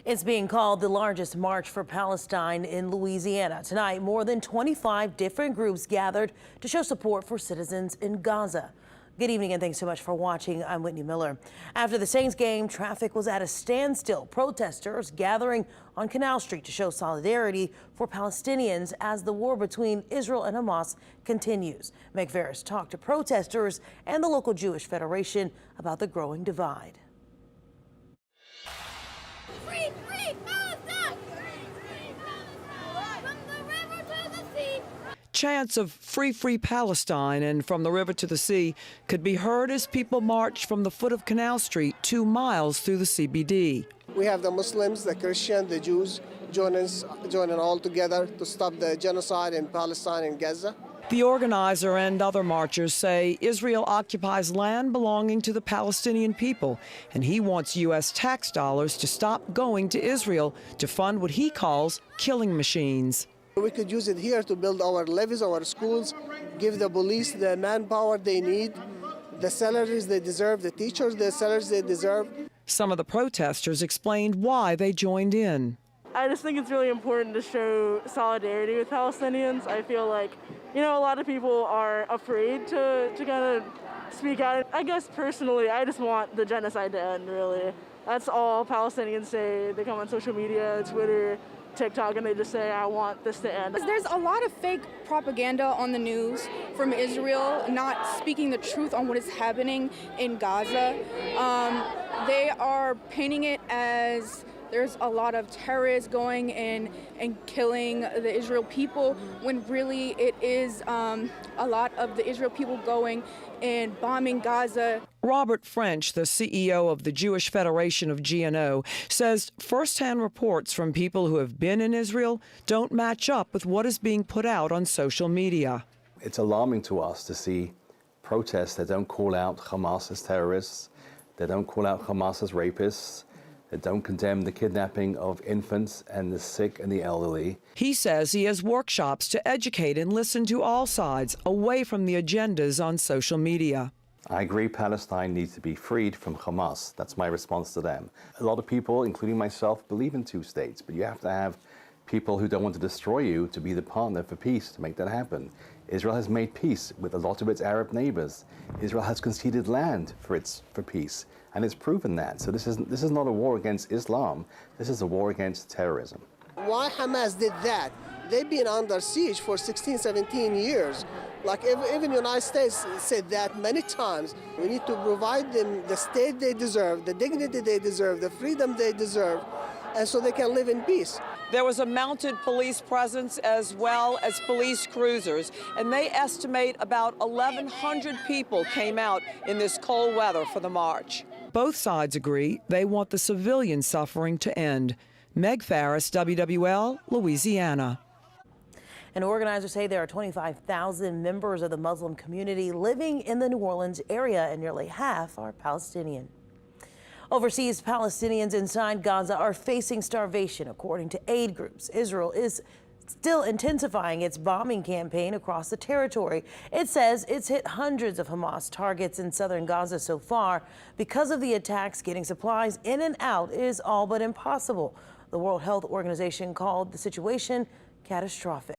It's being called the largest march for Palestine in Louisiana. Tonight, more than 25 different groups gathered to show support for citizens in Gaza. Good evening and thanks so much for watching. I'm Whitney Miller. After the Saints game, traffic was at a standstill. Protesters gathering on Canal Street to show solidarity for Palestinians as the war between Israel and Hamas continues. Meg Ferris talked to protesters and the local Jewish Federation about the growing divide. Free, free Palestine! Free Palestine! From the river to the sea. Chants of free, free Palestine and from the river to the sea could be heard as people marched from the foot of Canal Street 2 miles through the CBD. We have the Muslims, the Christians, the Jews joining all together to stop the genocide in Palestine and Gaza. The organizer and other marchers say Israel occupies land belonging to the Palestinian people, and he wants U.S. tax dollars to stop going to Israel to fund what he calls killing machines. We could use it here to build our levees, our schools, give the police the manpower they need, the salaries they deserve, the teachers the salaries they deserve. Some of the protesters explained why they joined in. I just think it's really important to show solidarity with Palestinians. I feel like, a lot of people are afraid to kind of speak out. I guess personally, I just want the genocide to end, really. That's all Palestinians say. They come on social media, Twitter, TikTok, and they just say, I want this to end. There's a lot of fake propaganda on the news from Israel, not speaking the truth on what is happening in Gaza. They are painting it as there's a lot of terrorists going in and killing the Israel people, when really it is a lot of the Israel people going and bombing Gaza. Robert French, the CEO of the Jewish Federation of GNO, says firsthand reports from people who have been in Israel don't match up with what is being put out on social media. It's alarming to us to see protests that don't call out Hamas as terrorists, that don't call out Hamas as rapists, that don't condemn the kidnapping of infants and the sick and the elderly. He says he has workshops to educate and listen to all sides, away from the agendas on social media. I agree Palestine needs to be freed from Hamas. That's my response to them. A lot of people, including myself, believe in 2 states, but you have to have people who don't want to destroy you to be the partner for peace to make that happen. Israel has made peace with a lot of its Arab neighbors. Israel has conceded land for peace, and it's proven that. So this is not a war against Islam. This is a war against terrorism. Why Hamas did that? They've been under siege for 16, 17 years. Like even the United States said that many times. We need to provide them the state they deserve, the dignity they deserve, the freedom they deserve, and so they can live in peace. There was a mounted police presence as well as police cruisers, and they estimate about 1,100 people came out in this cold weather for the march. Both sides agree they want the civilian suffering to end. Meg Ferris, WWL, Louisiana. And organizers say there are 25,000 members of the Muslim community living in the New Orleans area, and nearly half are Palestinian. Overseas, Palestinians inside Gaza are facing starvation, according to aid groups. Israel is still intensifying its bombing campaign across the territory. It says it's hit hundreds of Hamas targets in southern Gaza so far. Because of the attacks, getting supplies in and out is all but impossible. The World Health Organization called the situation catastrophic.